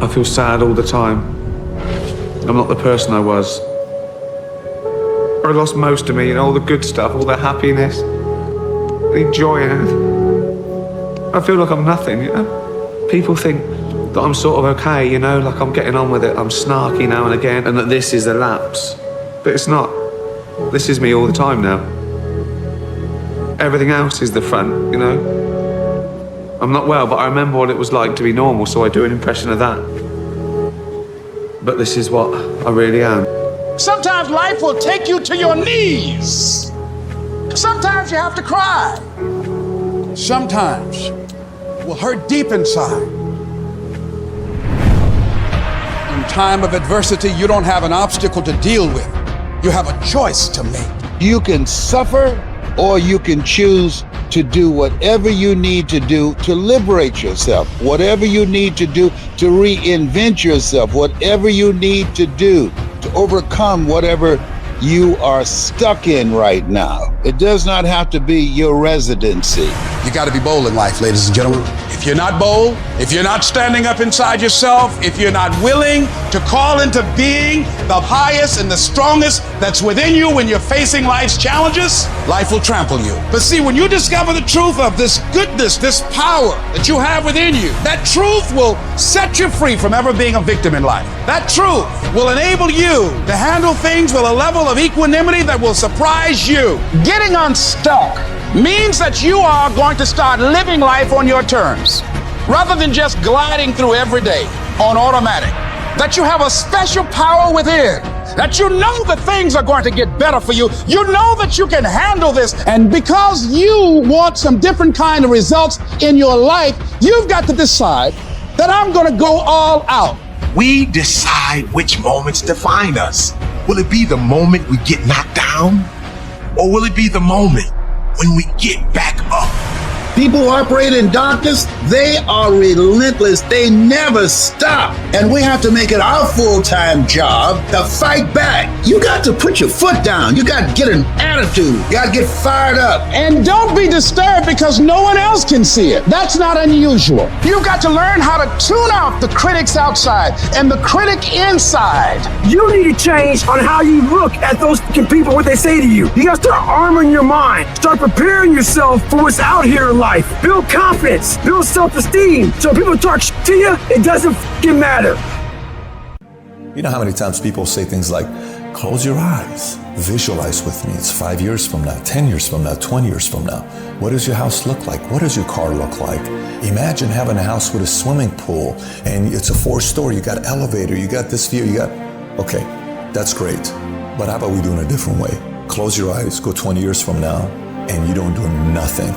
I feel sad all the time. I'm not the person I was. I lost most of me, all the good stuff, all the happiness, the joy in it. I feel like I'm nothing, People think that I'm sort of okay, like I'm getting on with it, I'm snarky now and again, and that this is a lapse. But it's not. This is me all the time now. Everything else is the front, I'm not well, but I remember what it was like to be normal, so I do an impression of that. But this is what I really am. Sometimes life will take you to your knees. Sometimes you have to cry. Sometimes it will hurt deep inside. In time of adversity, you don't have an obstacle to deal with. You have a choice to make. You can suffer or you can choose to do whatever you need to do to liberate yourself, whatever you need to do to reinvent yourself, whatever you need to do to overcome whatever you are stuck in right now. It does not have to be your residency. You got to be bold in life, ladies and gentlemen. If you're not bold, if you're not standing up inside yourself, if you're not willing to call into being the highest and the strongest that's within you when you're facing life's challenges, life will trample you. But see, when you discover the truth of this goodness, this power that you have within you, that truth will set you free from ever being a victim in life. That truth will enable you to handle things with a level of equanimity that will surprise you. Getting unstuck means that you are going to start living life on your terms, rather than just gliding through every day on automatic. That you have a special power within, that you know that things are going to get better for you. You know that you can handle this. And because you want some different kind of results in your life, you've got to decide that I'm going to go all out. We decide which moments define us. Will it be the moment we get knocked down? Or will it be the moment when we get back up? People who operate in darkness, they are relentless. They never stop. And we have to make it our full-time job to fight back. You got to put your foot down. You got to get an attitude. You got to get fired up. And don't be disturbed because no one else can see it. That's not unusual. You've got to learn how to tune out the critics outside and the critic inside. You need to change on how you look at those people, what they say to you. You got to start armoring your mind. Start preparing yourself for what's out here in life. Build confidence, build self-esteem. So people talk shit to you, it doesn't fucking matter. You know how many times people say things like, close your eyes, visualize with me. It's 5 years from now, 10 years from now, 20 years from now. What does your house look like? What does your car look like? Imagine having a house with a swimming pool and it's a 4-story, you got an elevator, you got this view, okay, that's great. But how about we do it in a different way? Close your eyes, go 20 years from now, and you don't do nothing.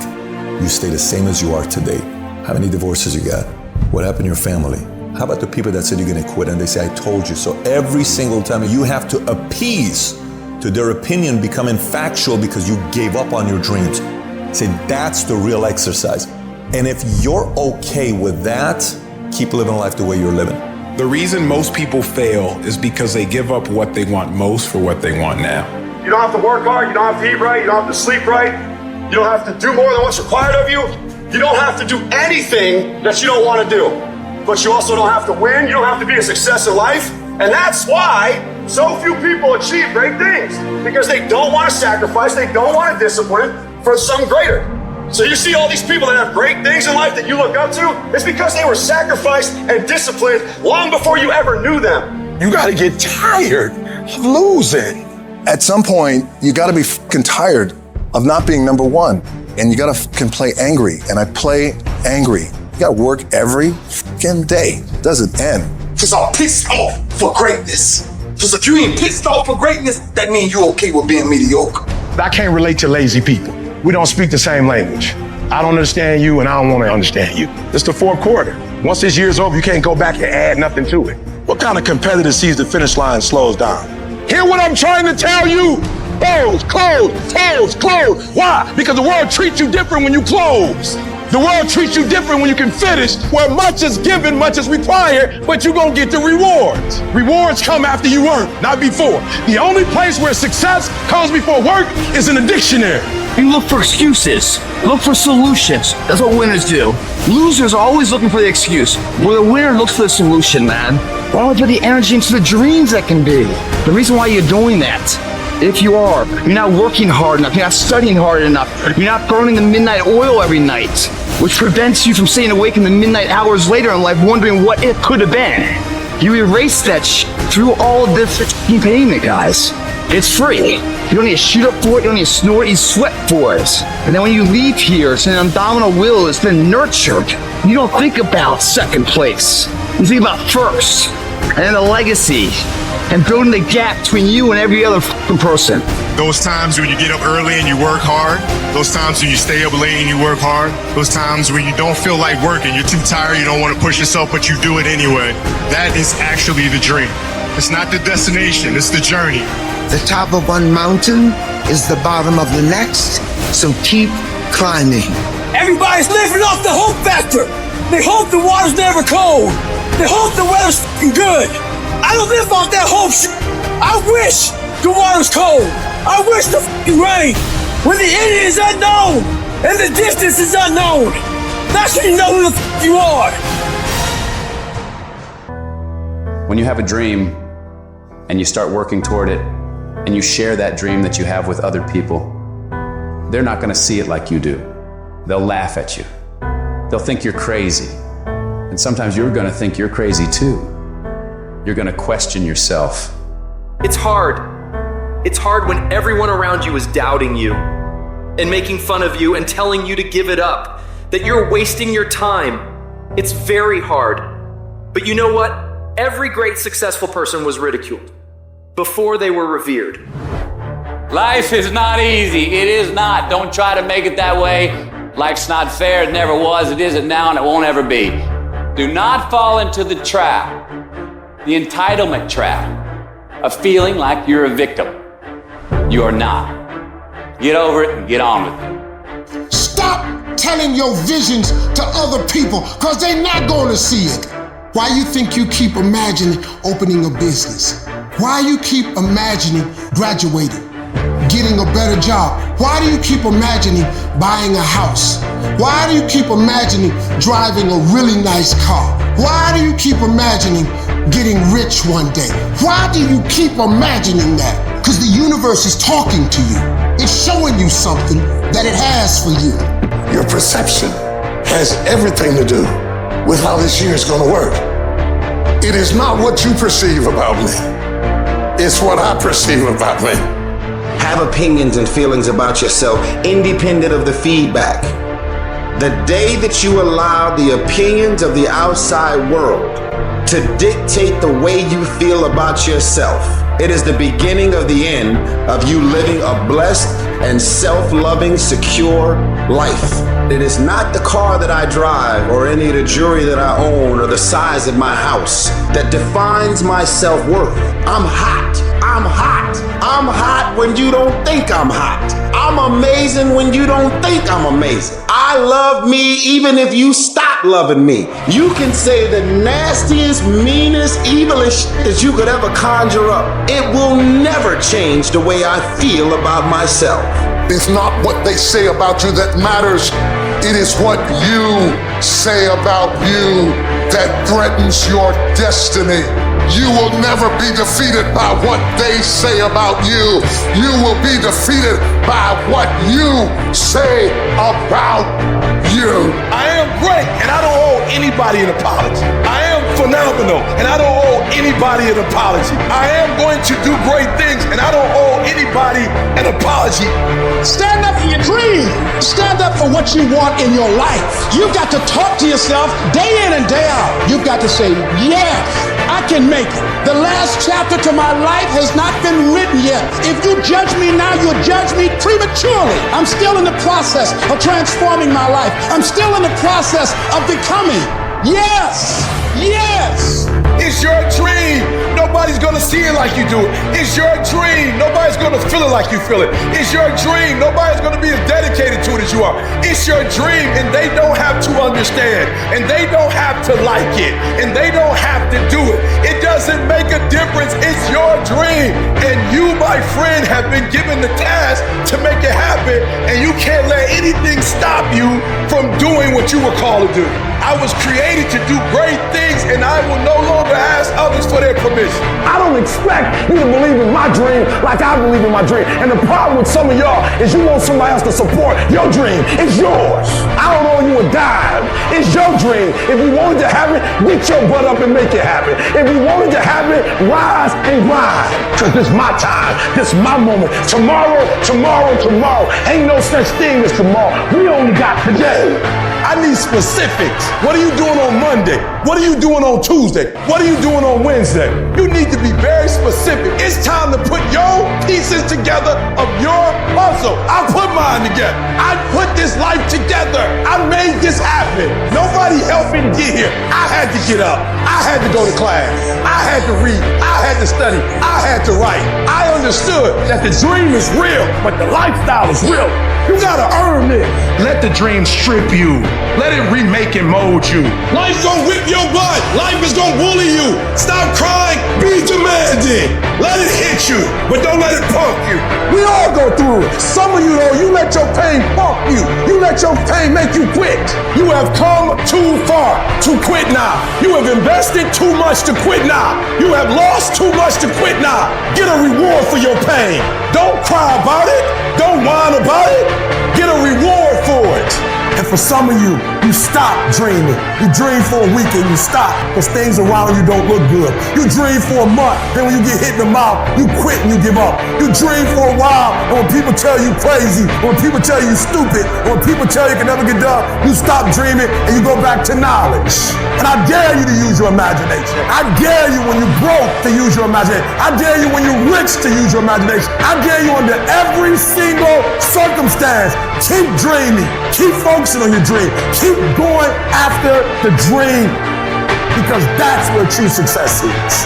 You stay the same as you are today. How many divorces you got? What happened to your family? How about the people that said you're gonna quit and they say, I told you so? Every single time you have to appease to their opinion becoming factual because you gave up on your dreams. Say, that's the real exercise. And if you're okay with that, keep living life the way you're living. The reason most people fail is because they give up what they want most for what they want now. You don't have to work hard, you don't have to eat right, you don't have to sleep right. You don't have to do more than what's required of you. You don't have to do anything that you don't want to do. But you also don't have to win. You don't have to be a success in life. And that's why so few people achieve great things. Because they don't want to sacrifice, they don't want to discipline for some greater. So you see all these people that have great things in life that you look up to, it's because they were sacrificed and disciplined long before you ever knew them. You gotta get tired of losing. At some point, you gotta be fucking tired of not being number one. And you gotta fucking play angry. And I play angry. You gotta work every fucking day. It doesn't end. Cause I'm pissed off for greatness. Cause if you ain't pissed off for greatness, that means you're okay with being mediocre. I can't relate to lazy people. We don't speak the same language. I don't understand you and I don't want to understand you. It's the fourth quarter. Once this year's over, you can't go back and add nothing to it. What kind of competitor sees the finish line and slows down? Hear what I'm trying to tell you? Close, close, close, close. Why? Because the world treats you different when you close. The world treats you different when you can finish, where much is given, much is required, but you're gonna get the rewards. Rewards come after you work, not before. The only place where success comes before work is in the dictionary. You look for excuses. Look for solutions. That's what winners do. Losers are always looking for the excuse, where the winner looks for the solution, man. Why don't we put the energy into the dreams that can be? The reason why you're doing that, if you are, you're not working hard enough, you're not studying hard enough, you're not burning the midnight oil every night, which prevents you from staying awake in the midnight hours later in life wondering what it could have been. You erase that through all of this payment, guys. It's free. You don't need to shoot up for it, you don't need to snort, you sweat for it. And then when you leave here, it's an abdominal will that's been nurtured. You don't think about second place. You think about first, and then the legacy, and building the gap between you and every other person. Those times when you get up early and you work hard, those times when you stay up late and you work hard, those times when you don't feel like working, you're too tired, you don't want to push yourself, but you do it anyway. That is actually the dream. It's not the destination, it's the journey. The top of one mountain is the bottom of the next, so keep climbing. Everybody's living off the hope factor. They hope the water's never cold. They hope the weather's good. I don't live off that hope shit. I wish the water's cold. I wish the rain. When the end is unknown and the distance is unknown, that's when you know who the you are. When you have a dream and you start working toward it and you share that dream that you have with other people, they're not going to see it like you do. They'll laugh at you. They'll think you're crazy. And sometimes you're going to think you're crazy too. You're going to question yourself. It's hard. It's hard when everyone around you is doubting you and making fun of you and telling you to give it up, that you're wasting your time. It's very hard. But you know what? Every great successful person was ridiculed before they were revered. Life is not easy. It is not. Don't try to make it that way. Life's not fair. It never was. It isn't now, and it won't ever be. Do not fall into the trap, the entitlement trap, of feeling like you're a victim. You are not. Get over it and get on with it. Stop telling your visions to other people, because they're not going to see it. Why you think you keep imagining opening a business? Why you keep imagining graduating, getting a better job? Why do you keep imagining buying a house? Why do you keep imagining driving a really nice car? Why do you keep imagining getting rich one day? Why do you keep imagining that? Because the universe is talking to you. It's showing you something that it has for you. Your perception has everything to do with how this year is going to work. It is not what you perceive about me. It's what I perceive about me. Have opinions and feelings about yourself independent of the feedback. The day that you allow the opinions of the outside world to dictate the way you feel about yourself, it is the beginning of the end of you living a blessed and self-loving, secure life. It is not the car that I drive or any of the jewelry that I own or the size of my house that defines my self-worth. I'm hot. I'm hot. I'm hot when you don't think I'm hot. I'm amazing when you don't think I'm amazing. I love me even if you stop loving me. You can say the nastiest, meanest, evilest that you could ever conjure up. It will never change the way I feel about myself. It's not what they say about you that matters. It is what you say about you that threatens your destiny. You will never be defeated by what they say about you. You will be defeated by what you say about you. I am great, and I don't owe anybody an apology. I am phenomenal, and I don't owe anybody an apology. I am going to do great things, and I don't owe anybody an apology. Stand up for your dream. Stand up for what you want in your life. You've got to talk to yourself day in and day out. You've got to say, yes, I can make it. The last chapter to my life has not been written yet. If you judge me now, you'll judge me prematurely. I'm still in the process of transforming my life. I'm still in the process of becoming. Yes, yes. It's your dream. Nobody Nobody's gonna see it like you do it. It's your dream. Nobody's gonna feel it like you feel it. It's your dream. Nobody's gonna be as dedicated to it as you are. It's your dream, and they don't have to understand, and they don't have to like it, and they don't have to do it. It doesn't make a difference. It's your dream, and you, my friend, have been given the task to make it happen, and you can't let anything stop you from doing what you were called to do. I was created to do great things, and I will no longer ask others for their permission. I don't expect you to believe in my dream like I believe in my dream. And the problem with some of y'all is you want somebody else to support your dream. It's yours. I don't owe you a dime. It's your dream. If you wanted to have it, get your butt up and make it happen. If you wanted to have it, rise and grind. Because this is my time. This is my moment. Tomorrow. Ain't no such thing as tomorrow. We only got today. I need specifics. What are you doing on Monday? What are you doing on Tuesday? What are you doing on Wednesday? You need to be very specific. It's time to put your pieces together of your puzzle. I put mine together. I put this life together. I made this happen. Nobody helped me to get here. I had to get up. I had to go to class. I had to read. I had to study. I had to write. I understood that the dream is real, but the lifestyle is real. You gotta earn it. Let the dream strip you. Let it remake and mold you. Life gon' whip your butt. Life is gon' bully you. Stop crying. Be demanding. Let it hit you, but don't let it punk you. We all go through it. Some of you though, you let your pain punk you. You let your pain make you quit. You have come too far to quit now. You have invested too much to quit now. You have lost too much to quit now. Get a reward for your pain. Don't cry about it. Don't whine about it. Get a reward for it. And for some of you, you stop dreaming. You dream for a week and you stop because things around you don't look good. You dream for a month, then when you get hit in the mouth, you quit and you give up. You dream for a while, and when people tell you crazy, when people tell you stupid, when people tell you can never get done, you stop dreaming and you go back to knowledge. And I dare you to use your imagination. I dare you when you're broke to use your imagination. I dare you when you're rich to use your imagination. I dare you under every single circumstance. Keep dreaming. Keep focusing on your dream. Keep going after the dream because that's where true success is.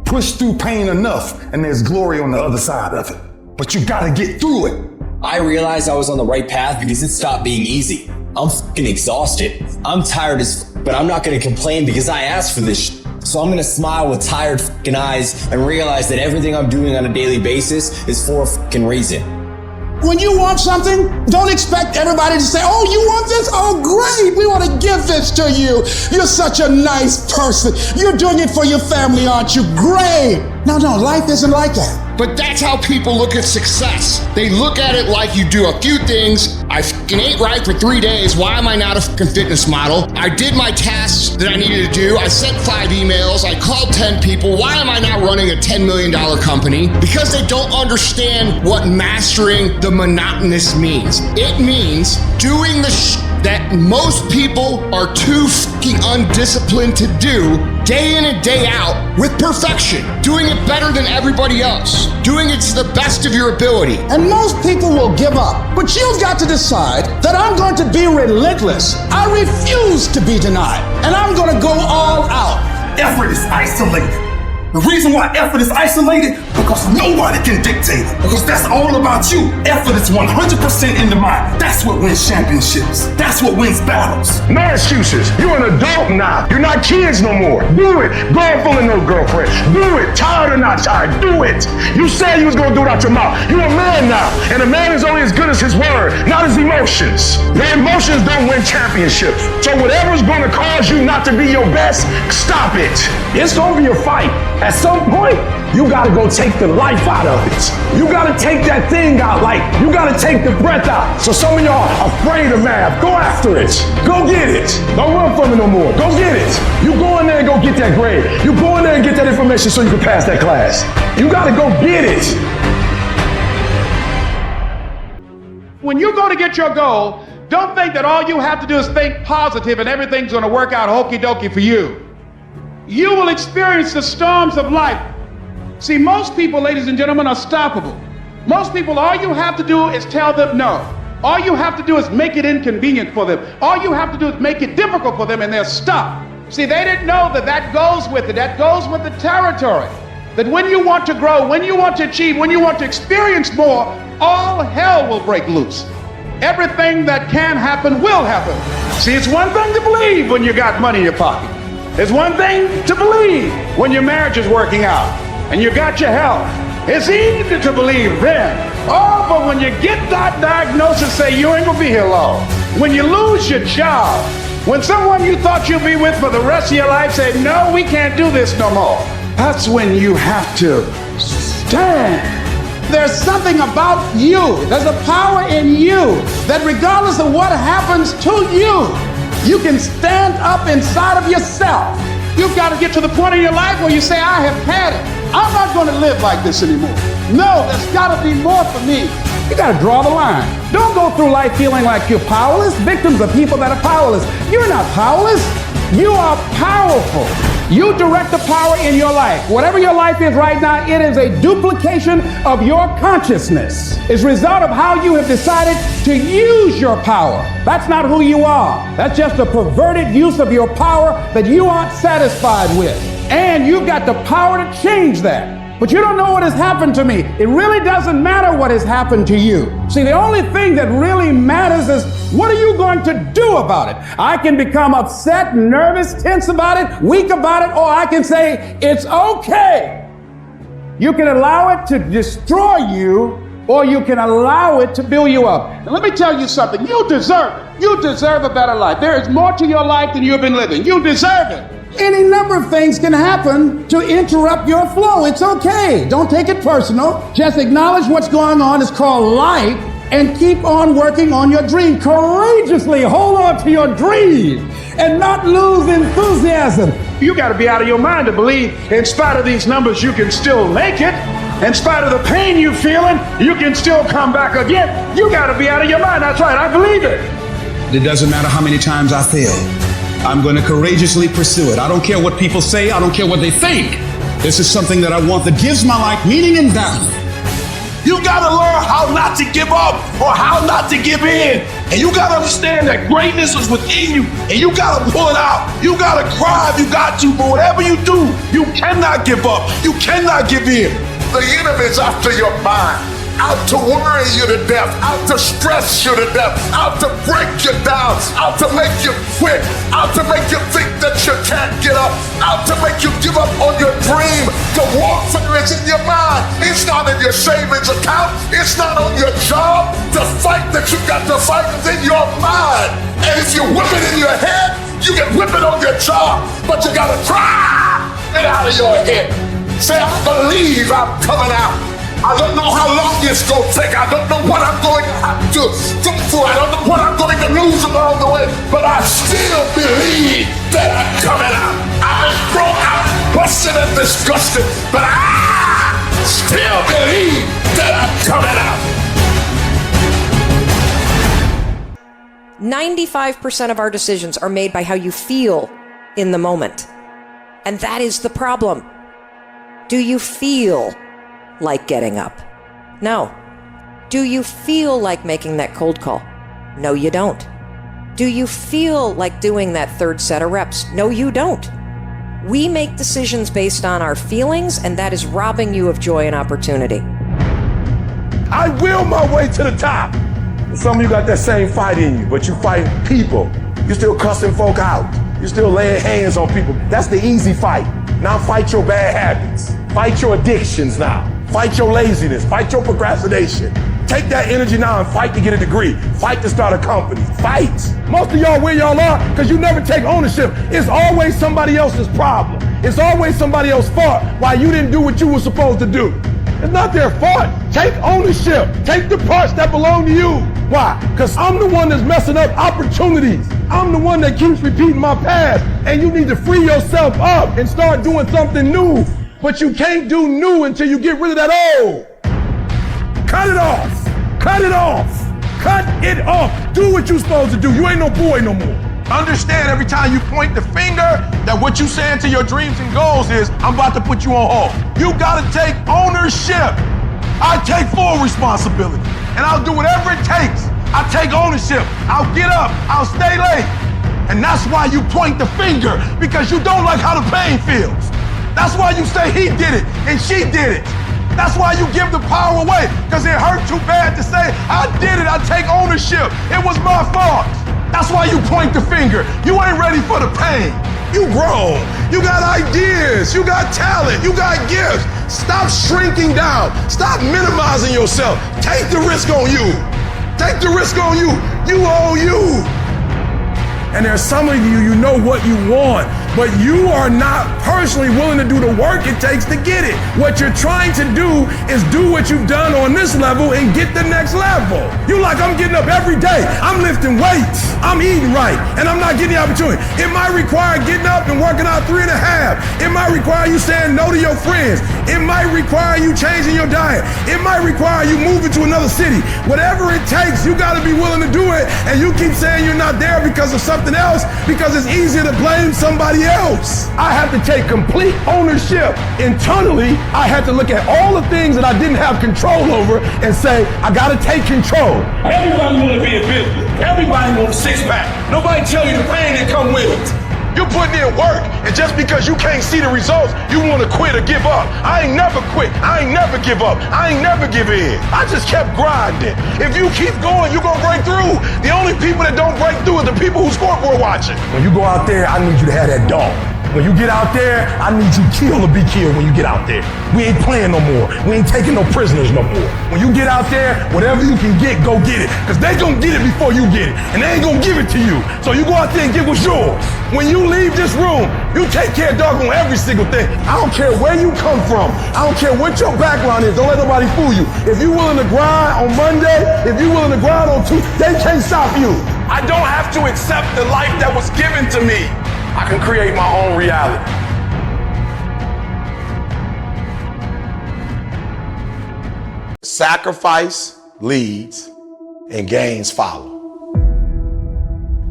Push through pain enough and there's glory on the other side of it. But you gotta get through it. I realized I was on the right path because it stopped being easy. I'm fucking exhausted. I'm tired as but I'm not gonna complain because I asked for this So I'm gonna smile with tired fucking eyes and realize that everything I'm doing on a daily basis is for a fucking reason. When you want something, don't expect everybody to say, oh, you want this? Oh, great, we want to give this to you. You're such a nice person. You're doing it for your family, aren't you? Great. No, life isn't like that. But that's how people look at success. They look at it like you do a few things. I fucking ate right for 3 days. Why am I not a fucking fitness model? I did my tasks that I needed to do. I sent 5 emails. I called 10 people. Why am I not running a $10 million company? Because they don't understand what mastering the monotonous means. It means doing the that most people are too fucking undisciplined to do day in and day out with perfection, doing it better than everybody else, doing it to the best of your ability. And most people will give up, but you've got to decide that I'm going to be relentless. I refuse to be denied, and I'm going to go all out. Effort is isolated. The reason why effort is isolated, because nobody can dictate it. Because that's all about you. Effort is 100% in the mind. That's what wins championships. That's what wins battles. No excuses. You're an adult now. You're not kids no more. Do it. Go and full of no girlfriend. Do it. Tired or not tired. Do it. You said you was going to do it out your mouth. You're a man now. And a man is only as good as his word, not his emotions. Your emotions don't win championships. So whatever's going to cause you not to be your best, stop it. It's going to be a fight. At some point, you gotta go take the life out of it. You gotta take that thing out, like you gotta take the breath out. So some of y'all are afraid of math. Go after it. Go get it. Don't run from it no more. Go get it. You go in there and go get that grade. You go in there and get that information so you can pass that class. You gotta go get it. When you go to get your goal, don't think that all you have to do is think positive and everything's gonna work out hokey dokey for you. You will experience the storms of life. See, most people, ladies and gentlemen, are stoppable. Most people, all you have to do is tell them no. All you have to do is make it inconvenient for them. All you have to do is make it difficult for them and they'll stop. See, they didn't know that that goes with it. That goes with the territory. That when you want to grow, when you want to achieve, when you want to experience more, all hell will break loose. Everything that can happen will happen. See, it's one thing to believe when you got money in your pocket. It's one thing to believe when your marriage is working out and you got your health. It's easy to believe then. Oh, but when you get that diagnosis, say you ain't gonna be here long. When you lose your job, when someone you thought you'd be with for the rest of your life say, no, we can't do this no more. That's when you have to stand. There's something about you. There's a power in you that regardless of what happens to you, you can stand up inside of yourself. You've got to get to the point in your life where you say, I have had it. I'm not going to live like this anymore. No, there's got to be more for me. You got to draw the line. Don't go through life feeling like you're powerless. Victims are people that are powerless. You're not powerless. You are powerful. You direct the power in your life. Whatever your life is right now, it is a duplication of your consciousness. It's a result of how you have decided to use your power. That's not who you are. That's just a perverted use of your power that you aren't satisfied with. And you've got the power to change that. But you don't know what has happened to me. It really doesn't matter what has happened to you. See, the only thing that really matters is what are you going to do about it? I can become upset, nervous, tense about it, weak about it, or I can say, it's okay. You can allow it to destroy you, or you can allow it to build you up. And let me tell you something, you deserve it. You deserve a better life. There is more to your life than you've been living. You deserve it. Any number of things can happen to interrupt your flow. It's okay. Don't take it personal. Just acknowledge what's going on. It's called life, and keep on working on your dream. Courageously hold on to your dream and not lose enthusiasm. You got to be out of your mind to believe in spite of these numbers, you can still make it. In spite of the pain you're feeling, you can still come back again. You got to be out of your mind. That's right. I believe it. It doesn't matter how many times I fail. I'm going to courageously pursue it. I don't care what people say. I don't care what they think. This is something that I want that gives my life meaning and value. You got to learn how not to give up or how not to give in. And you got to understand that greatness is within you and you got to pull it out. You got to cry if you got to, but whatever you do, you cannot give up. You cannot give in. The enemy's after your mind. Out to worry you to death, out to stress you to death, out to break you down, out to make you quit, out to make you think that you can't get up, out to make you give up on your dream. The warfare is in your mind. It's not in your savings account. It's not on your job. The fight that you got to fight is in your mind. And if you whip it in your head, you can whip it on your job, but you got to try it out of your head. Say, I believe I'm coming out. I don't know how long it's going to take. I don't know what I'm going to have to go through. I don't know what I'm going to lose along the way. But I still believe that I'm coming out. I'm broke out, busted and disgusted. But I still believe that I'm coming out. 95% of our decisions are made by how you feel in the moment. And that is the problem. Do you feel like getting up? No. Do you feel like making that cold call? No, you don't. Do you feel like doing that third set of reps? No, you don't. We make decisions based on our feelings, and that is robbing you of joy and opportunity. I will my way to the top. Some of you got that same fight in you, but you fight people. You're still cussing folk out. You're still laying hands on people. That's the easy fight. Now fight your bad habits. Fight your addictions now. Fight your laziness. Fight your procrastination. Take that energy now and fight to get a degree. Fight to start a company. Fight. Most of y'all where y'all are because you never take ownership. It's always somebody else's problem. It's always somebody else's fault why you didn't do what you were supposed to do. It's not their fault. Take ownership. Take the parts that belong to you. Why? Because I'm the one that's messing up opportunities. I'm the one that keeps repeating my past. And you need to free yourself up and start doing something new. But you can't do new until you get rid of that old. Cut it off. Cut it off. Cut it off. Do what you're supposed to do. You ain't no boy no more. Understand every time you point the finger that what you saying to your dreams and goals is, I'm about to put you on hold. You gotta take ownership. I take full responsibility and I'll do whatever it takes. I take ownership. I'll get up. I'll stay late. And that's why you point the finger, because you don't like how the pain feels. That's why you say he did it and she did it. That's why you give the power away, because it hurt too bad to say, I did it, I take ownership, it was my fault. That's why you point the finger. You ain't ready for the pain. You grown, you got ideas, you got talent, you got gifts. Stop shrinking down, stop minimizing yourself. Take the risk on you. Take the risk on you. You owe you. And there's some of you, you know what you want, but you are not personally willing to do the work it takes to get it. What you're trying to do is do what you've done on this level and get the next level. You like, I'm getting up every day, I'm lifting weights, I'm eating right, and I'm not getting the opportunity. It might require getting up and working out 3.5. It might require you saying no to your friends. It might require you changing your diet. It might require you moving to another city. Whatever it takes, you gotta be willing to do it, and you keep saying you're not there because of something else, because it's easier to blame somebody else. I have to take complete ownership. Internally, I had to look at all the things that I didn't have control over and say, I gotta take control. Everybody want to be a business. Everybody want a six-pack. Nobody tell you the pain that come with it. You're putting in work, and just because you can't see the results, you want to quit or give up. I ain't never quit. I ain't never give up. I ain't never give in. I just kept grinding. If you keep going, you're going to break through. The only people that don't break through are the people who scoreboard watching. When you go out there, I need you to have that dog. When you get out there, I need you kill or be killed when you get out there. We ain't playing no more. We ain't taking no prisoners no more. When you get out there, whatever you can get, go get it. Because they gonna get it before you get it. And they ain't gonna give it to you. So you go out there and get what's yours. When you leave this room, you take care of doggone every single thing. I don't care where you come from. I don't care what your background is. Don't let nobody fool you. If you willing to grind on Monday, if you willing to grind on Tuesday, they can't stop you. I don't have to accept the life that was given to me. I can create my own reality. Sacrifice leads and gains follow.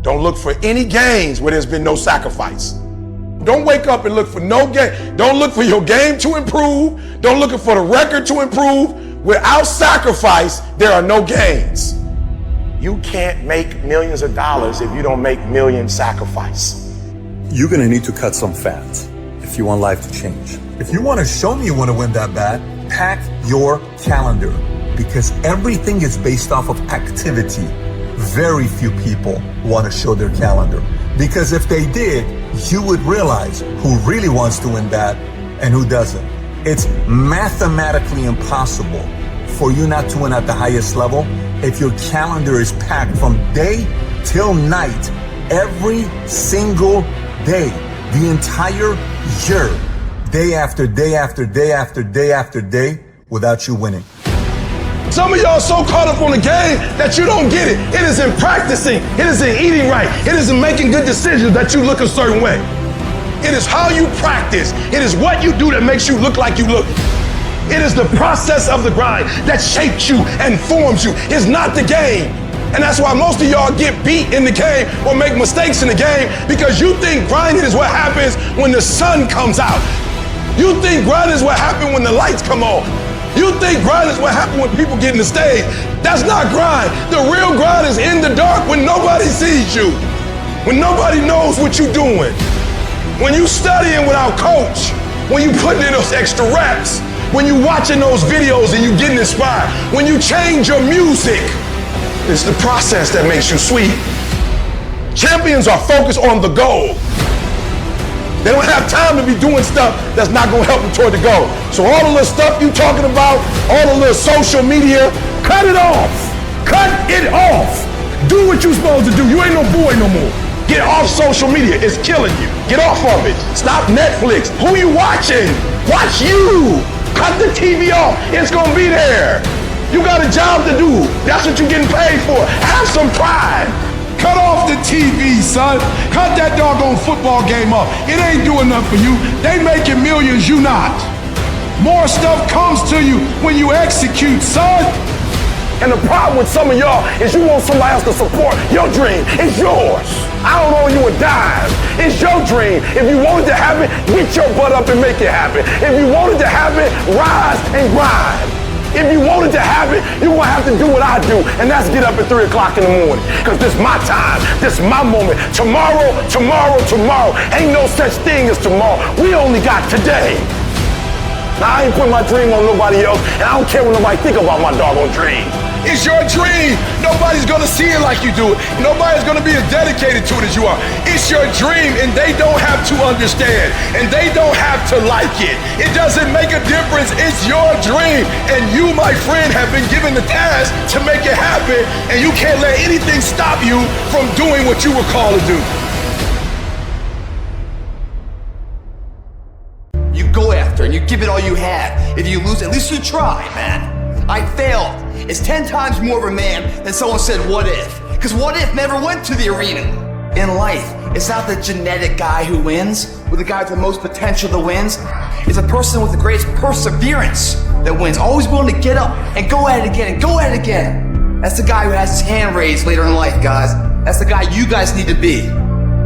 Don't look for any gains where there's been no sacrifice. Don't wake up and look for no gain. Don't look for your game to improve. Don't look for the record to improve. Without sacrifice, there are no gains. You can't make millions of dollars if you don't make millions sacrifice. You're gonna need to cut some fat if you want life to change. If you wanna show me you wanna win that bad, pack your calendar, because everything is based off of activity. Very few people wanna show their calendar, because if they did, you would realize who really wants to win that and who doesn't. It's mathematically impossible for you not to win at the highest level if your calendar is packed from day till night, every single day, the entire year, day after day after day after day after day, without you winning. Some of y'all so caught up on the game that you don't get it. It is in practicing. It is in eating right. It is in making good decisions that you look a certain way. It is how you practice. It is what you do that makes you look like you look. It is the process of the grind that shapes you and forms you. It's not the game. And that's why most of y'all get beat in the game or make mistakes in the game, because you think grinding is what happens when the sun comes out. You think grinding is what happens when the lights come on. You think grinding is what happens when people get in the stage. That's not grind. The real grind is in the dark when nobody sees you, when nobody knows what you're doing, when you studying without coach, when you putting in those extra reps, when you watching those videos and you getting inspired, when you change your music. It's the process that makes you sweet. Champions are focused on the goal. They don't have time to be doing stuff that's not gonna help them toward the goal. So all the little stuff you talking about, all the little social media, cut it off. Cut it off. Do what you're supposed to do. You ain't no boy no more. Get off social media. It's killing you. Get off of it. Stop Netflix. Who you watching? Watch you. Cut the TV off. It's gonna be there. You got a job to do. That's what you're getting paid for. Have some pride. Cut off the TV, son. Cut that doggone football game off. It ain't doing nothing for you. They making millions, you not. More stuff comes to you when you execute, son. And the problem with some of y'all is you want somebody else to support your dream. It's yours. I don't owe you a dime. It's your dream. If you want it to happen, get your butt up and make it happen. If you want it to happen, rise and grind. If you want it to happen, you're gonna have to do what I do, and that's get up at 3 o'clock in the morning. Cause this is my time, this is my moment. Tomorrow, ain't no such thing as tomorrow. We only got today. Now, I ain't putting my dream on nobody else, and I don't care what nobody think about my doggone dream. It's your dream. Nobody's gonna see it like you do it. Nobody's gonna be as dedicated to it as you are. It's your dream, and they don't have to understand, and they don't have to like it. It doesn't make a difference. It's your dream, and you, my friend, have been given the task to make it happen, and you can't let anything stop you from doing what you were called to do. You go after and you give it all you have. If you lose, at least you try, man. I failed. It's 10 times more of a man than someone said, what if? Because what if never went to the arena. In life, it's not the genetic guy who wins, or the guy with the most potential that wins. It's a person with the greatest perseverance that wins, always willing to get up and go at it again and go at it again. That's the guy who has his hand raised later in life, guys. That's the guy you guys need to be.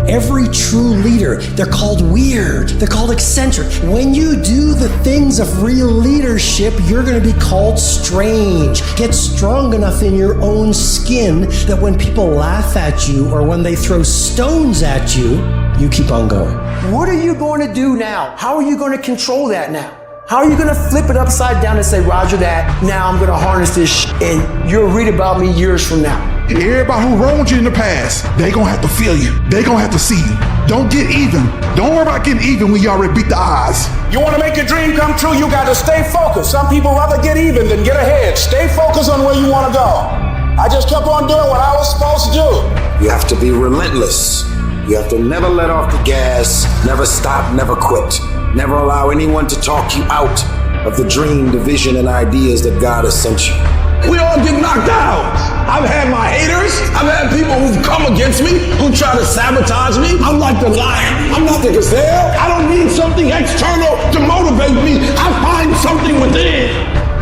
Every true leader, they're called weird, they're called eccentric. When you do the things of real leadership, you're gonna be called strange. Get strong enough in your own skin that when people laugh at you or when they throw stones at you, you keep on going. What are you going to do now? How are you going to control that now? How are you going to flip it upside down and say, Roger that, now I'm going to harness this and you'll read about me years from now? Everybody who wronged you in the past, they gonna have to feel you. They gonna have to see you. Don't get even. Don't worry about getting even when you already beat the odds. You want to make your dream come true, you got to stay focused. Some people rather get even than get ahead. Stay focused on where you want to go. I just kept on doing what I was supposed to do. You have to be relentless. You have to never let off the gas, never stop, never quit. Never allow anyone to talk you out of the dream, the vision, and ideas that God has sent you. We all get knocked out. I've had my haters. I've had people who've come against me, who try to sabotage me. I'm like the lion. I'm not the gazelle. I don't need something external to motivate me. I find something within.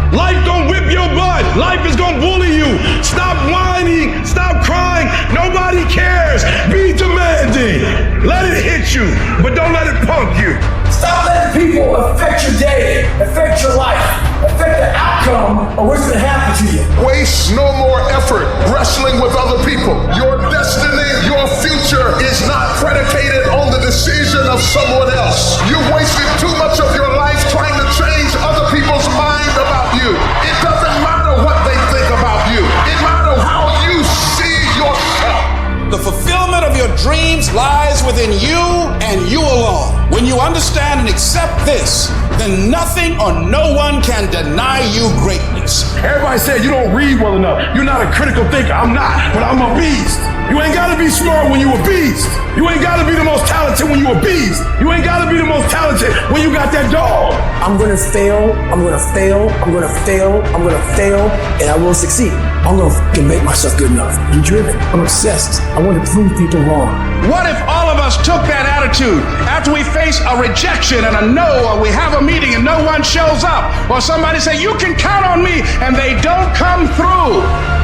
Life gonna whip your butt. Life is gonna bully you. Stop whining. Stop crying. Nobody cares. Be demanding. Let it hit you, but don't let it punk you. Stop letting people affect your day, affect your life, affect the outcome of what's going to happen to you. Waste no more effort wrestling with other people. Your destiny, your future is not predicated on the decision of someone else. You've wasted too much of your life trying to change other people's mind about you. It doesn't matter what they think about you. It matters how you see yourself. The fulfillment of your dreams lies within you and you alone. When you understand and accept this, then nothing or no one can deny you greatness. Everybody said you don't read well enough. You're not a critical thinker. I'm not, but I'm a beast. You ain't gotta be smart when you a beast. You ain't gotta be the most talented when you a beast. You ain't gotta be the most talented when you got that dog. I'm gonna fail, I'm gonna fail, I'm gonna fail, I'm gonna fail, and I will succeed. I'm gonna make myself good enough. I'm driven, I'm obsessed. I want to prove people wrong. What if all of us took that attitude after we face a rejection and a no, or we have a meeting and no one shows up, or somebody say, you can count on me, and they don't come through?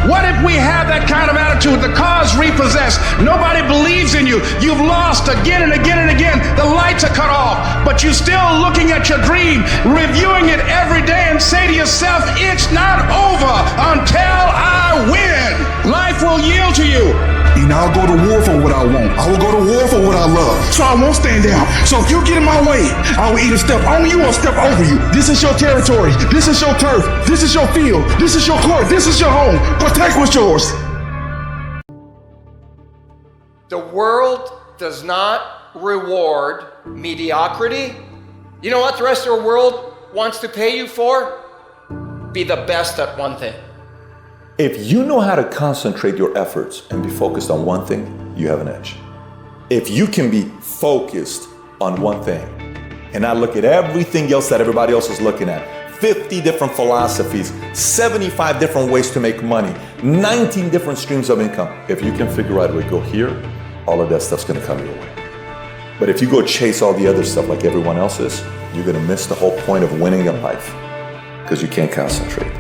What if we have that kind of attitude? The car's repossessed. Nobody believes in you. You've lost again and again and again. The lights are cut off, but you're still looking at your dream, reviewing it every day, and say to yourself, it's not over until I win. Life will yield to you. And I'll go to war for what I want. I will go to war for what I love. So I won't stand down. So if you get in my way, I will either step on you or step over you. This is your territory. This is your turf. This is your field. This is your court. This is your home. Protect what's yours. The world does not reward mediocrity. You know what the rest of the world wants to pay you for? Be the best at one thing. If you know how to concentrate your efforts and be focused on one thing, you have an edge. If you can be focused on one thing and not look at everything else that everybody else is looking at, 50 different philosophies, 75 different ways to make money, 19 different streams of income. If you can figure out where to go here, all of that stuff's gonna come your way. But if you go chase all the other stuff like everyone else is, you're gonna miss the whole point of winning in life because you can't concentrate.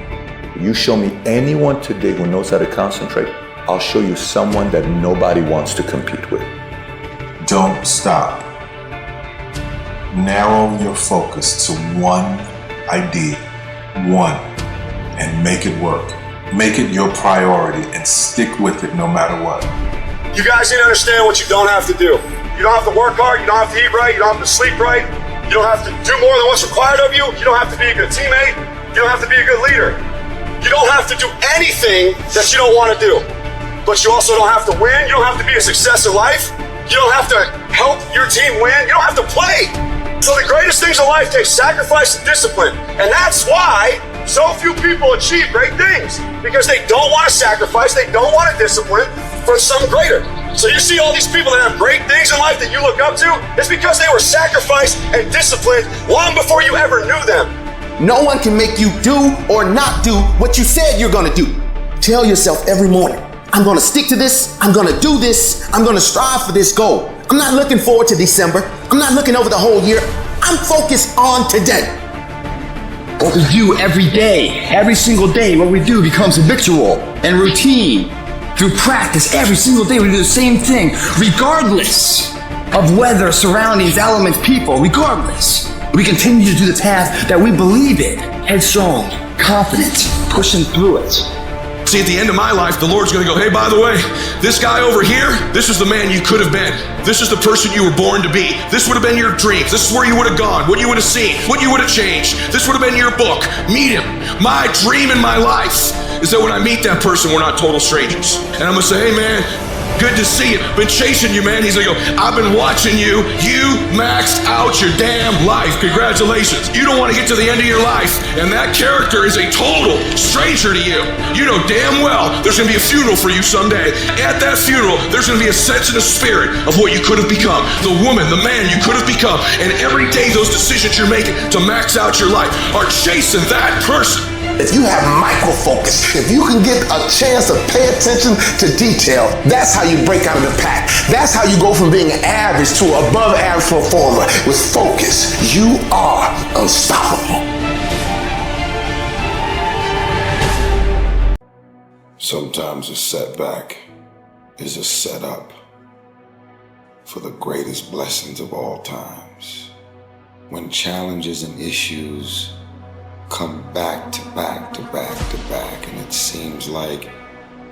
You show me anyone today who knows how to concentrate, I'll show you someone that nobody wants to compete with. Don't stop. Narrow your focus to one idea, one. and make it work. Make it your priority and stick with it no matter what. You guys need to understand what you don't have to do. You don't have to work hard, you don't have to eat right, you don't have to sleep right, you don't have to do more than what's required of you, you don't have to be a good teammate, you don't have to be a good leader. You don't have to do anything that you don't want to do. But you also don't have to win, you don't have to be a success in life, you don't have to help your team win, you don't have to play. So the greatest things in life take sacrifice and discipline. And that's why so few people achieve great things. Because they don't want to sacrifice, they don't want to discipline for something greater. So you see all these people that have great things in life that you look up to, it's because they were sacrificed and disciplined long before you ever knew them. No one can make you do or not do what you said you're gonna do. Tell yourself every morning, I'm gonna stick to this, I'm gonna do this, I'm gonna strive for this goal. I'm not looking forward to December. I'm not looking over the whole year. I'm focused on today. What we do every day, every single day, what we do becomes habitual and routine. Through practice, every single day we do the same thing, regardless of weather, surroundings, elements, people, regardless. We continue to do the task that we believe in, headstrong, confident, pushing through it. See, at the end of my life, the Lord's gonna go, hey, by the way, this guy over here, this is the man you could have been. This is the person you were born to be. This would have been your dreams. This is where you would have gone, what you would have seen, what you would have changed. This would have been your book. Meet him. My dream in my life is that when I meet that person, we're not total strangers. And I'm gonna say, hey man, good to see you. Been chasing you, man. He's gonna go, I've been watching you. You maxed out your damn life. Congratulations. You don't want to get to the end of your life, and that character is a total stranger to you. You know damn well there's gonna be a funeral for you someday. At that funeral, there's gonna be a sense in the spirit of what you could have become. The woman, the man you could have become. And every day those decisions you're making to max out your life are chasing that person. If you have micro-focus, if you can get a chance to pay attention to detail, that's how you break out of the pack. That's how you go from being average to above average performer. With focus, you are unstoppable. Sometimes a setback is a setup for the greatest blessings of all times. When challenges and issues come back to back to back to back, and it seems like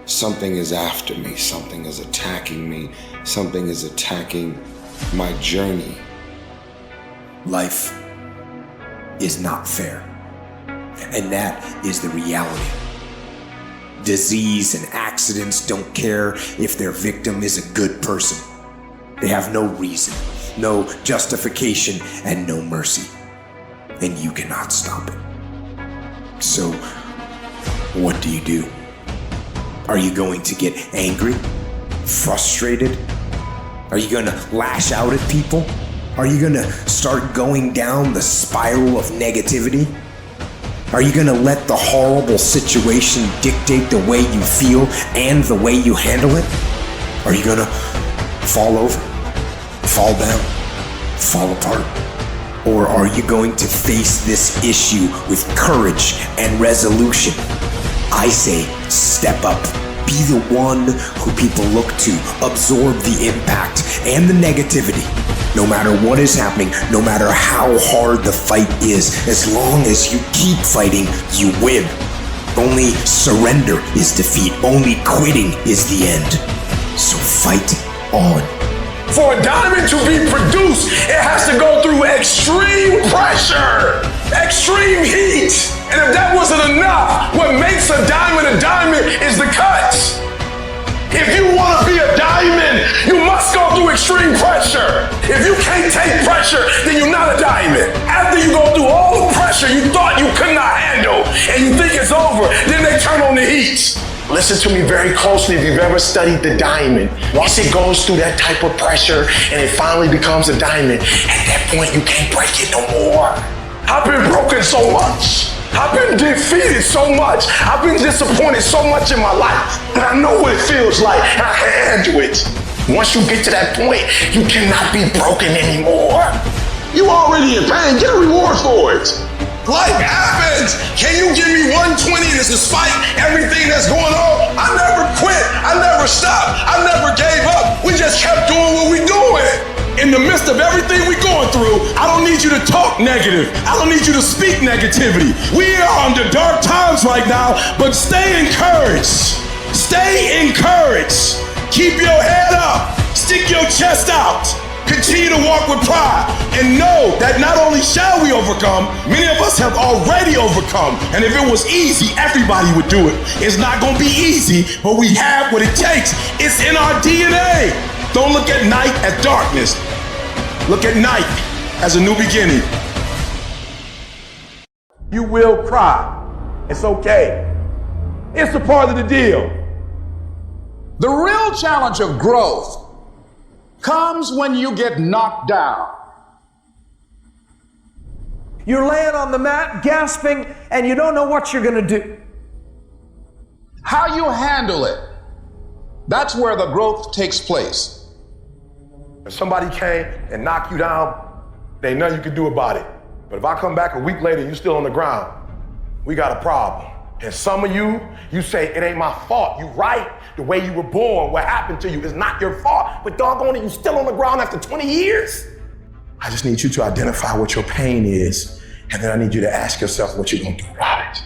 something is after me, something is attacking me, something is attacking my journey. Life is not fair, and that is the reality. Disease and accidents don't care if their victim is a good person. They have no reason, no justification, and no mercy, and you cannot stop it. So, what do? Are you going to get angry? Frustrated? Are you going to lash out at people? Are you going to start going down the spiral of negativity? Are you going to let the horrible situation dictate the way you feel and the way you handle it? Are you going to fall over, fall down, fall apart? Or are you going to face this issue with courage and resolution? I say, step up. Be the one who people look to. Absorb the impact and the negativity. No matter what is happening, no matter how hard the fight is, as long as you keep fighting, you win. Only surrender is defeat. Only quitting is the end. So fight on. For a diamond to be produced, it has to go through extreme pressure, extreme heat. And if that wasn't enough, what makes a diamond is the cuts. If you want to be a diamond, you must go through extreme pressure. If you can't take pressure, then you're not a diamond. After you go through all the pressure you thought you could not handle, and you think it's over, then they turn on the heat. Listen to me very closely if you've ever studied the diamond. Once it goes through that type of pressure and it finally becomes a diamond, at that point you can't break it no more. I've been broken so much. I've been defeated so much. I've been disappointed so much in my life. And I know what it feels like. I can handle it. Once you get to that point, you cannot be broken anymore. You already in pain. Get a reward for it. Life happens. Can you give me 120 despite everything that's going on? I never quit. I never stopped. I never gave up. We just kept doing what we doing. In the midst of everything we're going through, I don't need you to talk negative. I don't need you to speak negativity. We are under dark times right now, but stay encouraged. Stay encouraged. Keep your head up. Stick your chest out. Continue to walk with pride and know that not only shall we overcome, many of us have already overcome. And if it was easy, everybody would do it. It's not going to be easy, but we have what it takes. It's in our DNA. Don't look at night as darkness. Look at night as a new beginning. You will cry. It's okay. It's a part of the deal. The real challenge of growth comes when you get knocked down. You're laying on the mat, gasping, and you don't know what you're going to do. How you handle it, that's where the growth takes place. If somebody came and knocked you down, there ain't nothing you can do about it. But if I come back a week later and you're still on the ground, we got a problem. And some of you say, it ain't my fault. You right. The way you were born, what happened to you is not your fault. But doggone it, you still on the ground after 20 years? I just need you to identify what your pain is. And then I need you to ask yourself what you're going to do about it.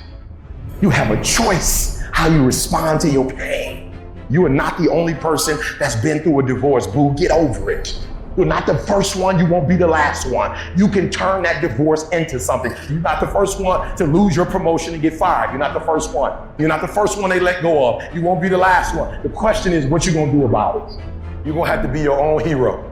You have a choice how you respond to your pain. You are not the only person that's been through a divorce, boo. Get over it. You're not the first one, you won't be the last one. You can turn that divorce into something. You're not the first one to lose your promotion and get fired. You're not the first one. You're not the first one they let go of. You won't be the last one. The question is, what you gonna do about it? You're gonna have to be your own hero.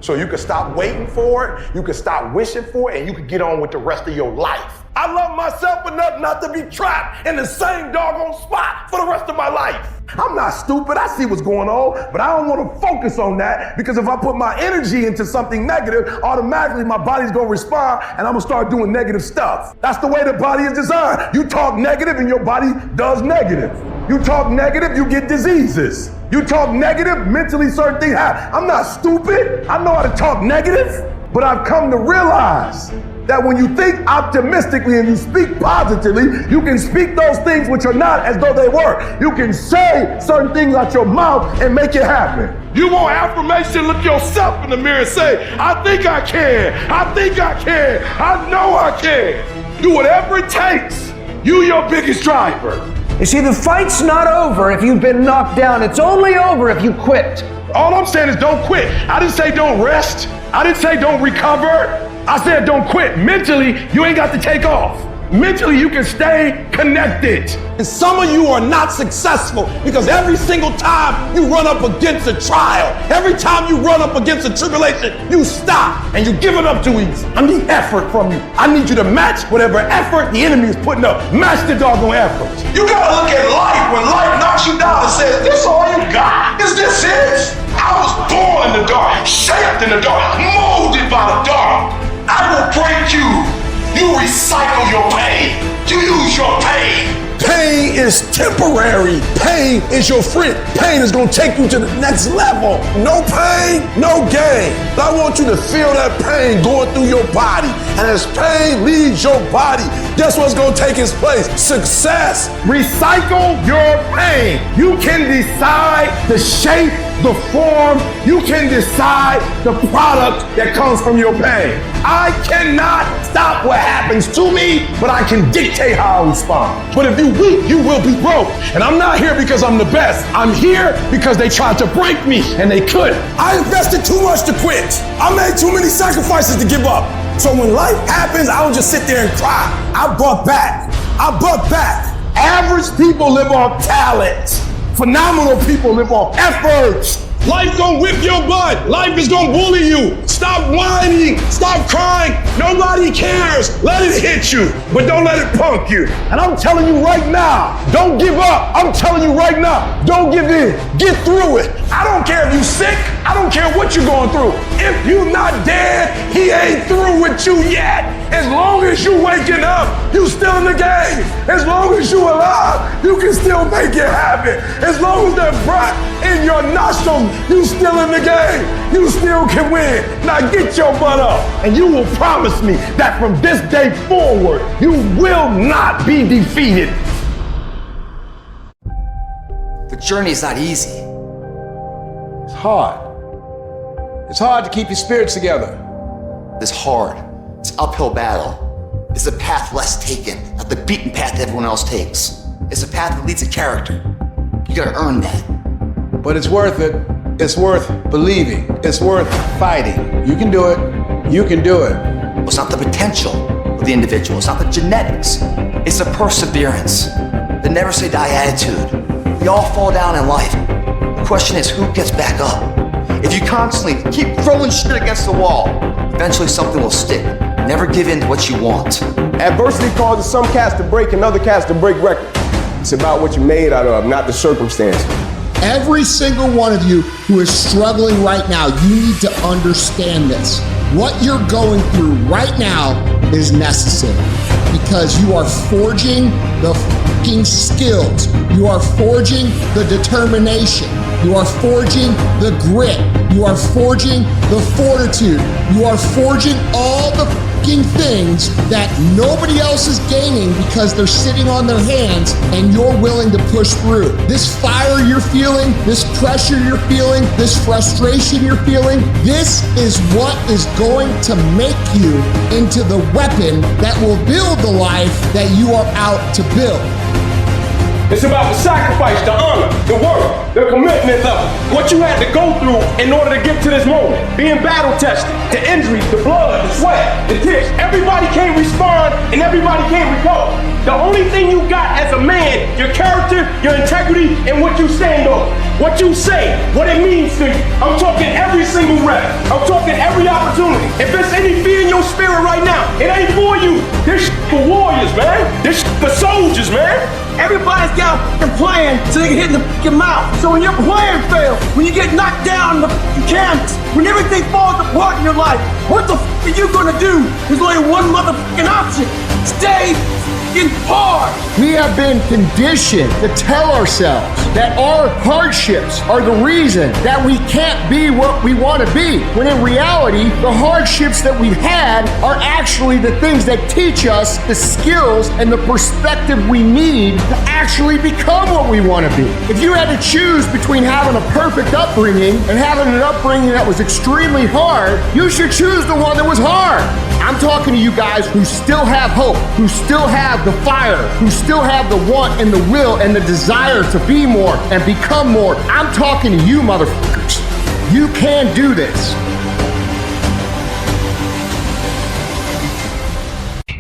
So you can stop waiting for it, you can stop wishing for it, and you can get on with the rest of your life. I love myself enough not to be trapped in the same doggone spot for the rest of my life. I'm not stupid, I see what's going on, but I don't want to focus on that because if I put my energy into something negative, automatically my body's going to respond and I'm going to start doing negative stuff. That's the way the body is designed. You talk negative and your body does negative. You talk negative, you get diseases. You talk negative, mentally certain things happen. I'm not stupid, I know how to talk negative, but I've come to realize that when you think optimistically and you speak positively, you can speak those things which are not as though they were. You can say certain things out your mouth and make it happen. You want affirmation, look yourself in the mirror and say, I think I can, I think I can, I know I can. Do whatever it takes. You your biggest driver. You see, the fight's not over if you've been knocked down. It's only over if you quit. All I'm saying is don't quit. I didn't say don't rest. I didn't say don't recover. I said don't quit. Mentally, you ain't got to take off. Mentally, you can stay connected. And some of you are not successful because every single time you run up against a trial, every time you run up against a tribulation, you stop and you give it up too easy. I need effort from you. I need you to match whatever effort the enemy is putting up. Match the doggone effort. You gotta look at life when life knocks you down and says, this all you got? Is this it? I was born in the dark, shaped in the dark, molded by the dark. I will break you. You recycle your pain. You use your pain. Pain is temporary. Pain is your friend. Pain is going to take you to the next level. No pain, no gain. I want you to feel that pain going through your body. And as pain leaves your body, guess what's going to take its place? Success. Recycle your pain. You can decide the shape, the form. You can decide the product that comes from your pain. I cannot stop what happens to me, but I can dictate how I respond. But if you weak, you will be broke. And I'm not here because I'm the best. I'm here because they tried to break me and they couldn't. I invested too much to quit. I made too many sacrifices to give up. So when life happens, I don't just sit there and cry. I buck back. I buck back. Average people live off talent. Phenomenal people live off effort. Life gonna whip your butt. Life is gonna bully you. Stop whining. Stop crying. Nobody cares. Let it hit you, but don't let it punk you. And I'm telling you right now, don't give up. I'm telling you right now, don't give in. Get through it. I don't care if you're sick. I don't care what you're going through. If you're not dead, he ain't through with you yet. As long as you waking up, you still in the game. As long as you alive, you can still make it happen. As long as there's breath in your nostrils, you still in the game. You still can win. Now get your butt up, and you will promise me that from this day forward, you will not be defeated. The journey is not easy. It's hard. It's hard to keep your spirits together. This hard, this uphill battle is a path less taken, not the beaten path everyone else takes. It's a path that leads to character. You gotta earn that. But it's worth it. It's worth believing. It's worth fighting. You can do it. You can do it. It's not the potential of the individual. It's not the genetics. It's the perseverance, the never say die attitude. We all fall down in life. The question is, who gets back up? If you constantly keep throwing shit against the wall, eventually something will stick. Never give in to what you want. Adversity causes some cats to break and other cats to break records. It's about what you're made out of, not the circumstance. Every single one of you who is struggling right now, you need to understand this. What you're going through right now is necessary because you are forging the fucking skills. You are forging the determination. You are forging the grit. You are forging the fortitude. You are forging all the things that nobody else is gaining because they're sitting on their hands and you're willing to push through. This fire you're feeling, this pressure you're feeling, this frustration you're feeling, this is what is going to make you into the weapon that will build the life that you are out to build. It's about the sacrifice, the honor, the work, the commitment level. What you had to go through in order to get to this moment. Being battle tested, the injuries, the blood, the sweat, the tears. Everybody can't respond and everybody can't recover. The only thing you got as a man, your character, your integrity, and what you stand on. What you say, what it means to you. I'm talking every single rep. I'm talking every opportunity. If there's any fear in your spirit right now, it ain't for you. This for warriors, man. This for soldiers, man. Everybody's got a plan so they can hit in the fucking mouth. So when your plan fails, when you get knocked down in the fucking canvas, when everything falls apart in your life, what the fuck are you gonna do? There's only one motherfucking option. Stay hard. We have been conditioned to tell ourselves that our hardships are the reason that we can't be what we want to be, when in reality, the hardships that we've had are actually the things that teach us the skills and the perspective we need to actually become what we want to be. If you had to choose between having a perfect upbringing and having an upbringing that was extremely hard, you should choose the one that was hard. I'm talking to you guys who still have hope, who still have the fire, who still have the want and the will and the desire to be more and become more. I'm talking to you, motherfuckers. You can do this.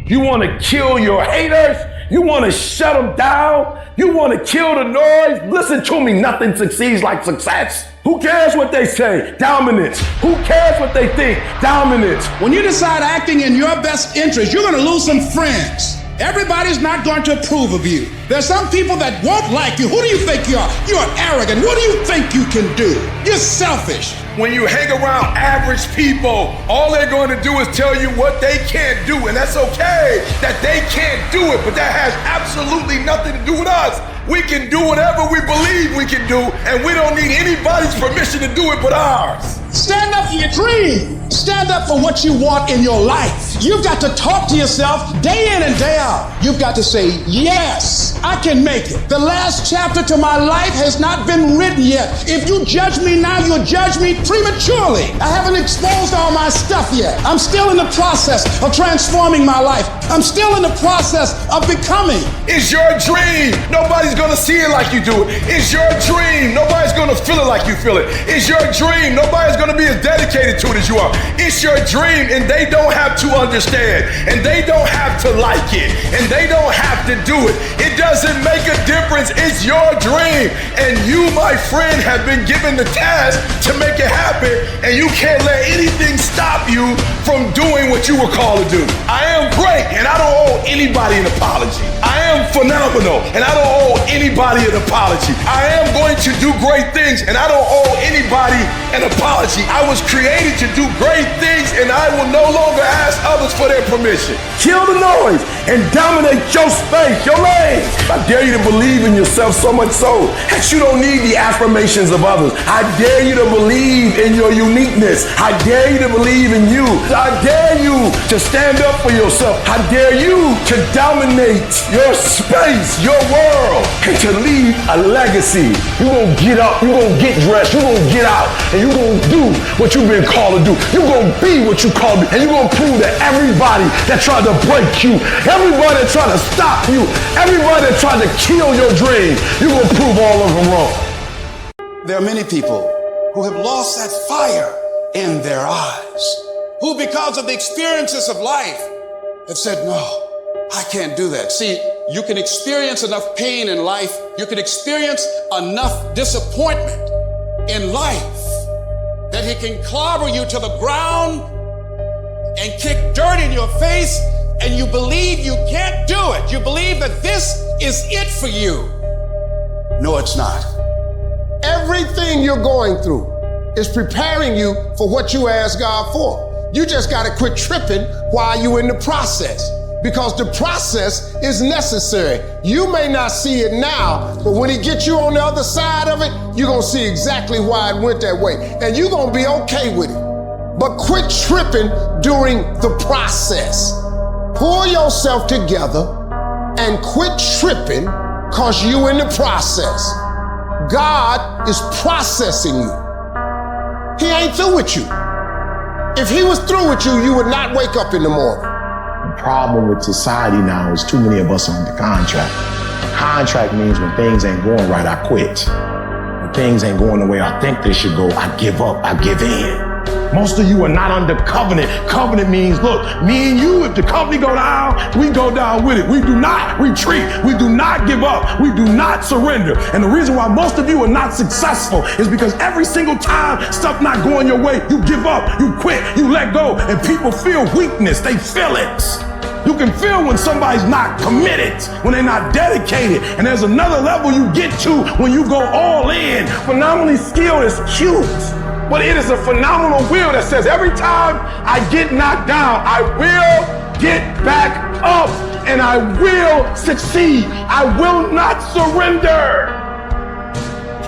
You want to kill your haters? You want to shut them down? You want to kill the noise? Listen to me, nothing succeeds like success. Who cares what they say? Dominance. Who cares what they think? Dominance. When you decide acting in your best interest, you're going to lose some friends. Everybody's not going to approve of you. There's some people that won't like you. Who do you think you are? You're arrogant. What do you think you can do? You're selfish. When you hang around average people, all they're going to do is tell you what they can't do, and that's okay that they can't do it, but that has absolutely nothing to do with us. We can do whatever we believe we can do, and we don't need anybody's permission to do it but ours. Stand up for your dream. Stand up for what you want in your life. You've got to talk to yourself day in and day out. You've got to say, yes, I can make it. The last chapter to my life has not been written yet. If you judge me now, you'll judge me prematurely. I haven't exposed all my stuff yet. I'm still in the process of transforming my life. I'm still in the process of becoming. It's your dream. Nobody's gonna see it like you do it. It's your dream. Nobody's gonna feel it like you feel it. It's your dream. Nobody's gonna be as dedicated to it as you are. It's your dream, and they don't have to understand, and they don't have to like it, and they don't have to do it. It doesn't make a difference. It's your dream, and you, my friend, have been given the task to make it happen, and you can't let anything stop you from doing what you were called to do. I am great, and I don't owe anybody an apology. I am phenomenal, and I don't owe anybody an apology. I am going to do great things, and I don't owe anybody an apology. I was created to do great things, and I will no longer ask others for their permission. Kill the noise and dominate your space, your lane. I dare you to believe in yourself so much so that you don't need the affirmations of others. I dare you to believe in your uniqueness. I dare you to believe in you. I dare you to stand up for yourself. I dare you to dominate your space, your world, and to leave a legacy. You're gonna get up, you're gonna gonna get dressed, you're gonna get out, and you're gonna do what you've been called to do. You're gonna be what you called to be, and you're gonna prove that everybody that tried to break you, everybody that tried to stop you, everybody that tried to kill your dream, you're gonna prove all of them wrong. There are many people who have lost that fire in their eyes, who because of the experiences of life have said, no, I can't do that. See, you can experience enough pain in life, you can experience enough disappointment in life that he can clobber you to the ground and kick dirt in your face, and you believe you can't do it. You believe that this is it for you. No, it's not. Everything you're going through is preparing you for what you asked God for. You just got to quit tripping while you're in the process, because the process is necessary. You may not see it now, but when he gets you on the other side of it, you're going to see exactly why it went that way, and you're going to be okay with it. But quit tripping during the process. Pull yourself together and quit tripping because you in the process. God is processing you. He ain't through with you. If he was through with you, you would not wake up in the morning. The problem with society now is too many of us are under contract. Contract means when things ain't going right, I quit. When things ain't going the way I think they should go, I give up, I give in. Most of you are not under covenant. Covenant means, look, me and you, if the company go down, we go down with it. We do not retreat. We do not give up. We do not surrender. And the reason why most of you are not successful is because every single time stuff not going your way, you give up, you quit, you let go, and people feel weakness. They feel it. You can feel when somebody's not committed, when they're not dedicated. And there's another level you get to when you go all in. Phenomenally skilled is cute, but it is a phenomenal will that says every time I get knocked down, I will get back up and I will succeed. I will not surrender.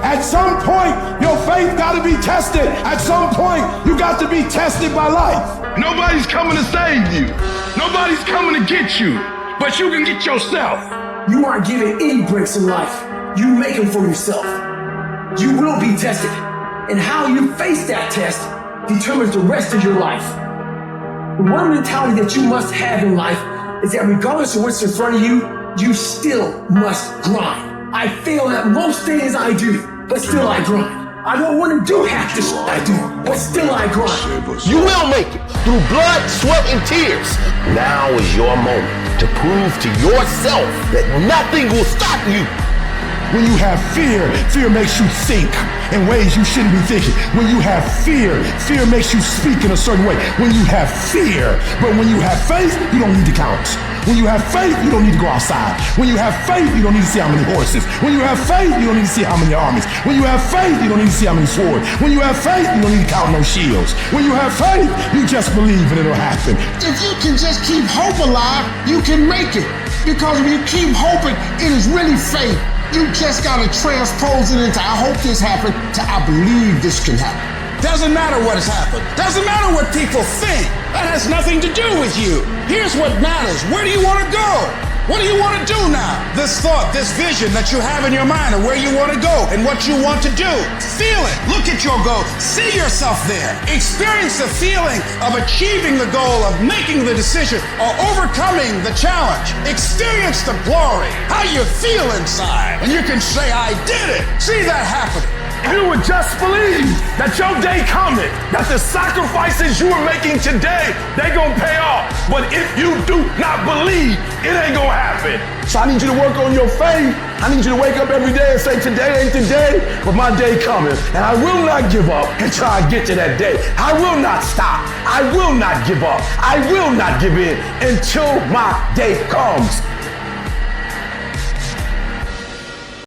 At some point, your faith got to be tested. At some point, you got to be tested by life. Nobody's coming to save you. Nobody's coming to get you, but you can get yourself. You aren't given any breaks in life. You make them for yourself. You will be tested. And how you face that test determines the rest of your life. The one mentality that you must have in life is that regardless of what's in front of you, you still must grind. I fail at most things I do, but still I grind. I don't want to do half the shit I do, but still I grind. You will make it through blood, sweat, and tears. Now is your moment to prove to yourself that nothing will stop you. When you have fear, fear makes you think in ways you shouldn't be thinking. When you have fear, fear makes you speak in a certain way. When you have fear, but when you have faith, you don't need to count. When you have faith, you don't need to go outside. When you have faith, you don't need to see how many horses. When you have faith, you don't need to see how many armies. When you have faith, you don't need to see how many swords. When you have faith, you don't need to count no shields. When you have faith, you just believe and it'll happen. If you can just keep hope alive, you can make it. Because when you keep hoping, it is really faith. You just gotta transpose it into I hope this happened to I believe this can happen. Doesn't matter what has happened. Doesn't matter what people think. That has nothing to do with you. Here's what matters. Where do you want to go? What do you want to do now? This thought, this vision that you have in your mind of where you want to go and what you want to do. Feel it. Look at your goal. See yourself there. Experience the feeling of achieving the goal, of making the decision, or overcoming the challenge. Experience the glory, how you feel inside. And you can say, I did it. See that happening. If you would just believe that your day coming, that the sacrifices you are making today, they gonna pay off. But if you do not believe, it ain't gonna happen. So I need you to work on your faith. I need you to wake up every day and say, today ain't the day, but my day coming. And I will not give up until I get to that day. I will not stop. I will not give up. I will not give in until my day comes.